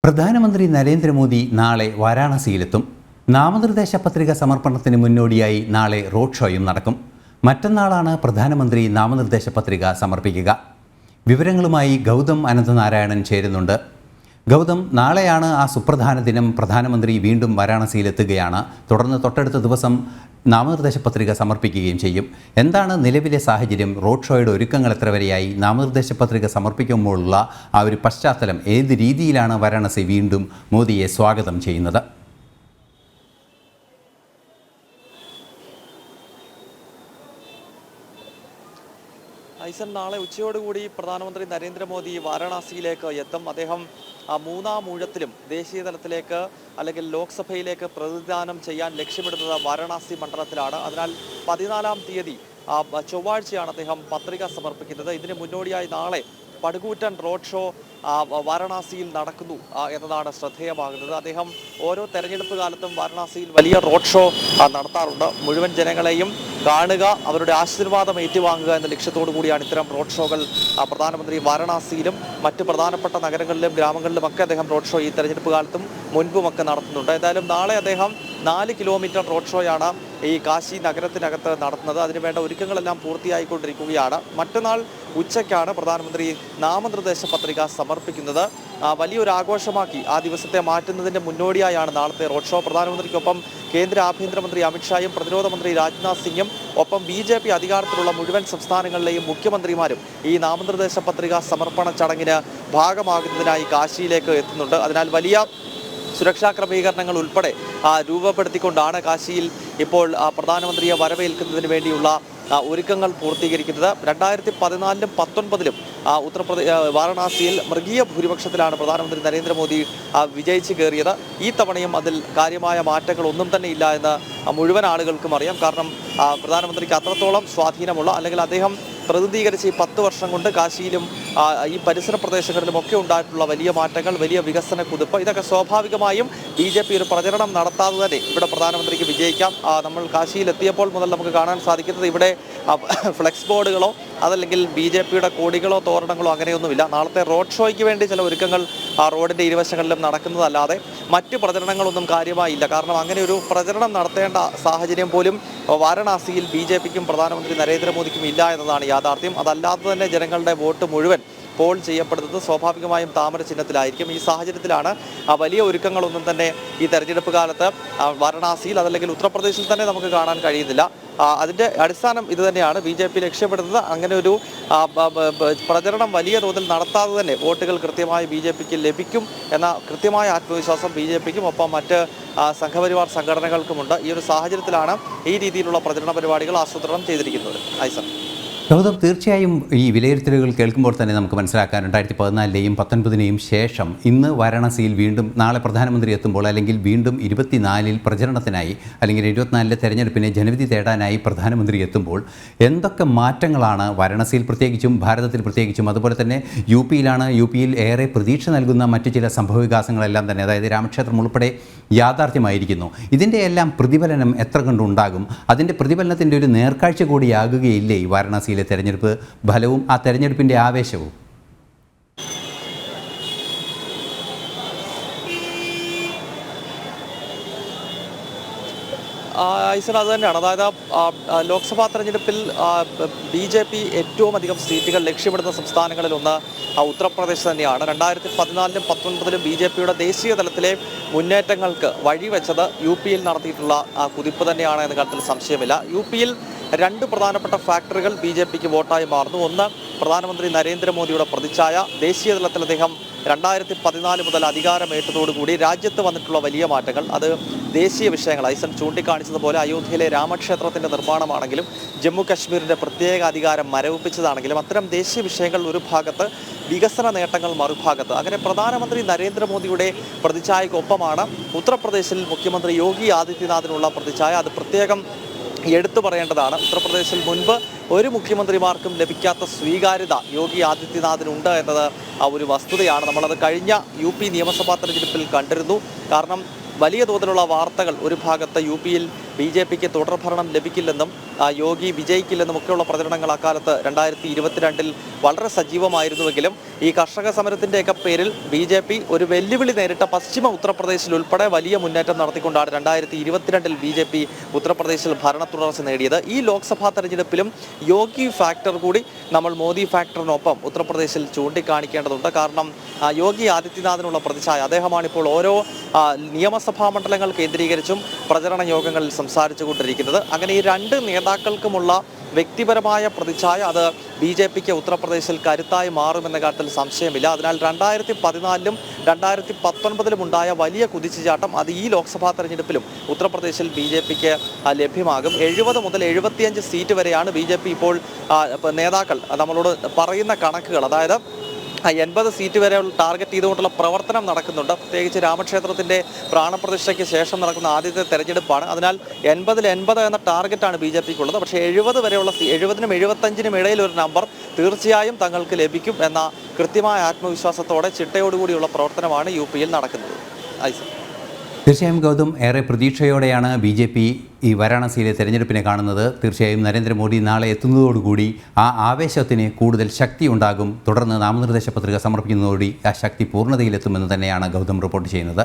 പ്രധാനമന്ത്രി നരേന്ദ്രമോദി നാളെ വാരാണസിയിലെത്തും. നാമനിർദ്ദേശ പത്രിക സമർപ്പണത്തിന് മുന്നോടിയായി നാളെ റോഡ് ഷോയും നടക്കും. മറ്റന്നാളാണ് പ്രധാനമന്ത്രി നാമനിർദ്ദേശ പത്രിക സമർപ്പിക്കുക. വിവരങ്ങളുമായി ഗൗതം അനന്തനാരായണൻ ചേരുന്നുണ്ട്. ഗൗതം, നാളെയാണ് ആ സുപ്രധാന ദിനം. പ്രധാനമന്ത്രി വീണ്ടും വാരാണസിയിലെത്തുകയാണ്. തുടർന്ന് തൊട്ടടുത്ത ദിവസം നാമനിർദ്ദേശ പത്രിക സമർപ്പിക്കുകയും ചെയ്യും. എന്താണ് നിലവിലെ സാഹചര്യം? റോഡ് ഷോയുടെ ഒരുക്കങ്ങൾ എത്ര വരെയായി? നാമനിർദ്ദേശ പത്രിക സമർപ്പിക്കുമ്പോഴുള്ള ആ ഒരു പശ്ചാത്തലം, ഏത് രീതിയിലാണ് വാരാണസി വീണ്ടും മോദിയെ സ്വാഗതം ചെയ്യുന്നത്? ഐസൻ, നാളെ ഉച്ചയോടുകൂടി പ്രധാനമന്ത്രി നരേന്ദ്രമോദി വാരാണസിയിലേക്ക് എത്തും. അദ്ദേഹം മൂന്നാം ഊഴത്തിലും ദേശീയ തലത്തിലേക്ക് അല്ലെങ്കിൽ ലോക്സഭയിലേക്ക് പ്രതിനിധാനം ചെയ്യാൻ ലക്ഷ്യമിടുന്നത് വാരാണസി മണ്ഡലത്തിലാണ്. അതിനാൽ 14-ാം തീയതി ചൊവ്വാഴ്ചയാണ് അദ്ദേഹം പത്രിക സമർപ്പിക്കുന്നത്. ഇതിന് മുന്നോടിയായി നാളെ പടുകൂറ്റൻ റോഡ് ഷോ വാരണാസിയിൽ നടക്കുന്നു എന്നതാണ് ശ്രദ്ധേയമാകുന്നത്. അദ്ദേഹം ഓരോ തെരഞ്ഞെടുപ്പ് കാലത്തും വാരണാസിയിൽ വലിയ റോഡ് ഷോ നടത്താറുണ്ട്. മുഴുവൻ ജനങ്ങളെയും കാണുക, അവരുടെ ആശീർവാദം ഏറ്റുവാങ്ങുക എന്ന ലക്ഷ്യത്തോടു കൂടിയാണ് ഇത്തരം റോഡ് ഷോകൾ പ്രധാനമന്ത്രി വാരണാസിയിലും മറ്റ് പ്രധാനപ്പെട്ട നഗരങ്ങളിലും ഗ്രാമങ്ങളിലുമൊക്കെ അദ്ദേഹം റോഡ് ഷോ ഈ തെരഞ്ഞെടുപ്പ് കാലത്തും മുൻപുമൊക്കെ നടത്തുന്നുണ്ട്. ഏതായാലും നാളെ അദ്ദേഹം 4 കിലോമീറ്റർ റോഡ് ഷോയാണ് ഈ കാശി നഗരത്തിനകത്ത് നടത്തുന്നത്. അതിനുവേണ്ട ഒരുക്കങ്ങളെല്ലാം പൂർത്തിയായിക്കൊണ്ടിരിക്കുകയാണ്. മറ്റന്നാൾ ഉച്ചയ്ക്കാണ് പ്രധാനമന്ത്രി നാമനിർദ്ദേശ പത്രിക സമർപ്പിക്കുന്നത്. വലിയൊരു ആഘോഷമാക്കി ആ ദിവസത്തെ മാറ്റുന്നതിൻ്റെ മുന്നോടിയായാണ് നാളത്തെ റോഡ് ഷോ. പ്രധാനമന്ത്രിക്കൊപ്പം കേന്ദ്ര ആഭ്യന്തരമന്ത്രി അമിത്ഷായും പ്രതിരോധ മന്ത്രി രാജ്നാഥ് സിംഗും ഒപ്പം BJP അധികാരത്തിലുള്ള മുഴുവൻ സംസ്ഥാനങ്ങളിലെയും മുഖ്യമന്ത്രിമാരും ഈ നാമനിർദ്ദേശ പത്രിക സമർപ്പണ ചടങ്ങിന് ഭാഗമാകുന്നതിനായി കാശിയിലേക്ക് എത്തുന്നുണ്ട്. അതിനാൽ വലിയ സുരക്ഷാ ക്രമീകരണങ്ങൾ ഉൾപ്പെടെ രൂപപ്പെടുത്തിക്കൊണ്ടാണ് കാശിയിൽ ഇപ്പോൾ പ്രധാനമന്ത്രിയെ വരവേൽക്കുന്നതിന് വേണ്ടിയുള്ള ഒരുക്കങ്ങൾ പൂർത്തീകരിക്കുന്നത്. 2014-ലും 2019-ലും വാരണാസിയിൽ മൃഗീയ ഭൂരിപക്ഷത്തിലാണ് പ്രധാനമന്ത്രി നരേന്ദ്രമോദി വിജയിച്ച് കയറിയത്. ഈ തവണയും അതിൽ കാര്യമായ മാറ്റങ്ങളൊന്നും തന്നെ ഇല്ല എന്ന് മുഴുവൻ ആളുകൾക്കും അറിയാം. കാരണം പ്രധാനമന്ത്രിക്ക് അത്രത്തോളം സ്വാധീനമുള്ള, അല്ലെങ്കിൽ അദ്ദേഹം പ്രതിനിധീകരിച്ച് ഈ 10 വർഷം കൊണ്ട് കാശിയിലും ഈ പരിസര പ്രദേശങ്ങളിലുമൊക്കെ ഉണ്ടായിട്ടുള്ള വലിയ മാറ്റങ്ങൾ, വലിയ വികസന കുതിപ്പ്, ഇതൊക്കെ സ്വാഭാവികമായും BJP ഒരു പ്രചരണം നടത്താതെ തന്നെ ഇവിടെ പ്രധാനമന്ത്രിക്ക് വിജയിക്കാം. നമ്മൾ കാശിയിൽ എത്തിയപ്പോൾ മുതൽ നമുക്ക് കാണാൻ സാധിക്കുന്നത് ഇവിടെ ഫ്ലെക്സ് ബോർഡുകളോ അതല്ലെങ്കിൽ BJPയുടെ കൊടികളോ തോരണങ്ങളോ അങ്ങനെയൊന്നുമില്ല. നാളത്തെ റോഡ് ഷോയ്ക്ക് വേണ്ടി ചില ഒരുക്കങ്ങൾ റോഡിൻ്റെ ഇരുവശങ്ങളിലും നടക്കുന്നതല്ലാതെ മറ്റ് പ്രചരണങ്ങളൊന്നും കാര്യമായില്ല. കാരണം അങ്ങനെ ഒരു പ്രചരണം നടത്തേണ്ട സാഹചര്യം പോലും വാരണാസിയിൽ BJPക്കും പ്രധാനമന്ത്രി നരേന്ദ്രമോദിക്കും ഇല്ല എന്നതാണ് യാഥാർത്ഥ്യം. അതല്ലാതെ തന്നെ ജനങ്ങളുടെ വോട്ട് മുഴുവൻ പോൾ ചെയ്യപ്പെടുന്നത് സ്വാഭാവികമായും താമര ചിഹ്നത്തിലായിരിക്കും. ഈ സാഹചര്യത്തിലാണ് വലിയ ഒരുക്കങ്ങളൊന്നും തന്നെ ഈ തെരഞ്ഞെടുപ്പ് കാലത്ത് വാരണാസിയിൽ അതല്ലെങ്കിൽ ഉത്തർപ്രദേശിൽ തന്നെ നമുക്ക് കാണാൻ കഴിയുന്നില്ല. അതിൻ്റെ അടിസ്ഥാനം ഇത് തന്നെയാണ്. BJP ലക്ഷ്യപ്പെടുന്നത് അങ്ങനെ ഒരു പ്രചരണം വലിയ തോതിൽ നടത്താതെ തന്നെ വോട്ടുകൾ കൃത്യമായി BJPക്ക് ലഭിക്കും എന്ന കൃത്യമായ ആത്മവിശ്വാസം BJPക്കും ഒപ്പം മറ്റ് സംഘപരിവാർ സംഘടനകൾക്കുമുണ്ട്. ഈ ഒരു സാഹചര്യത്തിലാണ് ഈ രീതിയിലുള്ള പ്രചരണ പരിപാടികൾ ആസൂത്രണം ചെയ്തിരിക്കുന്നത്. ഐസൻ. ഗൗതം, തീർച്ചയായും ഈ വിലയിരുത്തലുകൾ കേൾക്കുമ്പോൾ തന്നെ നമുക്ക് മനസ്സിലാക്കാൻ 2014-ലെയും 2019-നെയും ശേഷം ഇന്ന് വാരാണസിയിൽ വീണ്ടും നാളെ പ്രധാനമന്ത്രി എത്തുമ്പോൾ, അല്ലെങ്കിൽ വീണ്ടും 24-ൽ പ്രചരണത്തിനായി അല്ലെങ്കിൽ 24-ലെ തെരഞ്ഞെടുപ്പിനെ ജനവിധി തേടാനായി പ്രധാനമന്ത്രി എത്തുമ്പോൾ എന്തൊക്കെ മാറ്റങ്ങളാണ് വാരാണസിയിൽ പ്രത്യേകിച്ചും ഭാരതത്തിൽ പ്രത്യേകിച്ചും, അതുപോലെ തന്നെ യുപിയിൽ ഏറെ പ്രതീക്ഷ നൽകുന്ന മറ്റു ചില സംഭവവികാസങ്ങളെല്ലാം തന്നെ, അതായത് രാമക്ഷേത്രം ഉൾപ്പെടെ യാഥാർത്ഥ്യമായിരിക്കുന്നു. ഇതിൻ്റെ എല്ലാം പ്രതിഫലനം എത്ര കണ്ടുണ്ടാകും? അതിൻ്റെ പ്രതിഫലനത്തിൻ്റെ ഒരു നേർക്കാഴ്ച കൂടിയാകുകയില്ലേ ഈ വാരണാസിയിൽ തെരഞ്ഞെടുപ്പ് ഫലവും ആ തെരഞ്ഞെടുപ്പിൻ്റെ ആവേശവും? ഐസൻ, അത് തന്നെയാണ്. അതായത് ലോക്സഭാ തെരഞ്ഞെടുപ്പിൽ BJP ഏറ്റവും അധികം സീറ്റുകൾ ലക്ഷ്യമിടുന്ന സംസ്ഥാനങ്ങളിലൊന്ന് ഉത്തർപ്രദേശ് തന്നെയാണ്. 2014-ലും 2019-ലും BJPയുടെ ദേശീയ തലത്തിലെ മുന്നേറ്റങ്ങൾക്ക് വഴിവെച്ചത് UPയിൽ നടത്തിയിട്ടുള്ള കുതിപ്പ് തന്നെയാണ് എന്ന കാര്യത്തിൽ സംശയമില്ല. UPയിൽ 2 പ്രധാനപ്പെട്ട ഫാക്ടറുകൾ BJPക്ക് വോട്ടായി മാറുന്നു. ഒന്ന്, പ്രധാനമന്ത്രി നരേന്ദ്രമോദിയുടെ പ്രതിച്ഛായ. ദേശീയ തലത്തിൽ അദ്ദേഹം 2014 മുതൽ അധികാരമേറ്റതോടുകൂടി രാജ്യത്ത് വന്നിട്ടുള്ള വലിയ മാറ്റങ്ങൾ, അത് ദേശീയ വിഷയങ്ങൾ. ഐസൻ ചൂണ്ടിക്കാണിച്ചതുപോലെ അയോധ്യയിലെ രാമക്ഷേത്രത്തിൻ്റെ നിർമ്മാണമാണെങ്കിലും ജമ്മു കശ്മീരിൻ്റെ പ്രത്യേക അധികാരം മരവിപ്പിച്ചതാണെങ്കിലും അത്തരം ദേശീയ വിഷയങ്ങൾ ഒരു ഭാഗത്ത്, വികസന നേട്ടങ്ങൾ മറുഭാഗത്ത്. അങ്ങനെ പ്രധാനമന്ത്രി നരേന്ദ്രമോദിയുടെ പ്രതിച്ഛായക്കൊപ്പമാണ് ഉത്തർപ്രദേശിൽ മുഖ്യമന്ത്രി യോഗി ആദിത്യനാഥിനുള്ള പ്രതിച്ഛായ. അത് പ്രത്യേകം എടുത്തു പറയേണ്ടതാണ്. ഉത്തർപ്രദേശിൽ മുൻപ് ഒരു മുഖ്യമന്ത്രിമാർക്കും ലഭിക്കാത്ത സ്വീകാര്യത യോഗി ആദിത്യനാഥിനുണ്ട് എന്നത് ഒരു വസ്തുതയാണ്. നമ്മളത് കഴിഞ്ഞ UP നിയമസഭാ തെരഞ്ഞെടുപ്പിൽ കണ്ടിരുന്നു. കാരണം വലിയ തോതിലുള്ള വാർത്തകൾ ഒരു ഭാഗത്ത് UPയിൽ BJPക്ക് തുടർഭരണം ലഭിക്കില്ലെന്നും യോഗി വിജയിക്കില്ലെന്നുമൊക്കെയുള്ള പ്രചരണങ്ങൾ അക്കാലത്ത് 2022 വളരെ സജീവമായിരുന്നുവെങ്കിലും ഈ കർഷക സമരത്തിൻ്റെയൊക്കെ പേരിൽ BJP ഒരു വെല്ലുവിളി നേരിട്ട പശ്ചിമ ഉത്തർപ്രദേശിൽ ഉൾപ്പെടെ വലിയ മുന്നേറ്റം നടത്തിക്കൊണ്ടാണ് 2022 BJP ഉത്തർപ്രദേശിൽ ഭരണ തുടർച്ച നേടിയത്. ഈ ലോക്സഭാ തെരഞ്ഞെടുപ്പിലും യോഗി ഫാക്ടർ കൂടി നമ്മൾ മോദി ഫാക്ടറിനൊപ്പം ഉത്തർപ്രദേശിൽ ചൂണ്ടിക്കാണിക്കേണ്ടതുണ്ട്. കാരണം യോഗി ആദിത്യനാഥിനുള്ള പ്രതിച്ഛായ, അദ്ദേഹമാണിപ്പോൾ ഓരോ നിയമസഭാ മണ്ഡലങ്ങൾ കേന്ദ്രീകരിച്ചും പ്രചരണ യോഗങ്ങളിൽ സംസാരിച്ചു കൊണ്ടിരിക്കുന്നത്. അങ്ങനെ ഈ രണ്ട് നേതാക്കൾക്കുമുള്ള വ്യക്തിപരമായ പ്രതിച്ഛായ അത് BJPക്ക് ഉത്തർപ്രദേശിൽ കരുത്തായി മാറുമെന്ന കാര്യത്തിൽ സംശയമില്ല. അതിനാൽ 2014 2019 ഉണ്ടായ വലിയ കുതിച്ചുചാട്ടം അത് ഈ ലോക്സഭാ തെരഞ്ഞെടുപ്പിലും ഉത്തർപ്രദേശിൽ BJPക്ക് ലഭ്യമാകും. 70 മുതൽ 75 സീറ്റ് വരെയാണ് BJP ഇപ്പോൾ നേതാക്കൾ നമ്മളോട് പറയുന്ന കണക്കുകൾ. അതായത് 80 സീറ്റ് വരെ ടാർഗറ്റ് ചെയ്തുകൊണ്ടുള്ള പ്രവർത്തനം നടക്കുന്നുണ്ട്. പ്രത്യേകിച്ച് രാമക്ഷേത്രത്തിൻ്റെ പ്രാണപ്രതിഷ്ഠയ്ക്ക് ശേഷം നടക്കുന്ന ആദ്യത്തെ തെരഞ്ഞെടുപ്പാണ്. അതിനാൽ 80-ൽ 80 എന്ന ടാർഗറ്റാണ് BJPക്കുള്ളത്. പക്ഷേ 70 വരെയുള്ള 70-നും 75-നും ഇടയിൽ ഒരു നമ്പർ തീർച്ചയായും തങ്ങൾക്ക് ലഭിക്കും എന്ന കൃത്യമായ ആത്മവിശ്വാസത്തോടെ ചിട്ടയോടുകൂടിയുള്ള പ്രവർത്തനമാണ് UPയിൽ നടക്കുന്നത്. തീർച്ചയായും ഗൗതം, ഏറെ പ്രതീക്ഷയോടെയാണ് BJP ഈ വാരാണസിയിലെ തെരഞ്ഞെടുപ്പിനെ കാണുന്നത്. തീർച്ചയായും നരേന്ദ്രമോദി നാളെ എത്തുന്നതോടുകൂടി ആ ആവേശത്തിന് കൂടുതൽ ശക്തി ഉണ്ടാകും. തുടർന്ന് നാമനിർദ്ദേശ പത്രിക സമർപ്പിക്കുന്നതോടുകൂടി ആ ശക്തി പൂർണ്ണതയിലെത്തുമെന്ന് തന്നെയാണ് ഗൗതം റിപ്പോർട്ട് ചെയ്യുന്നത്.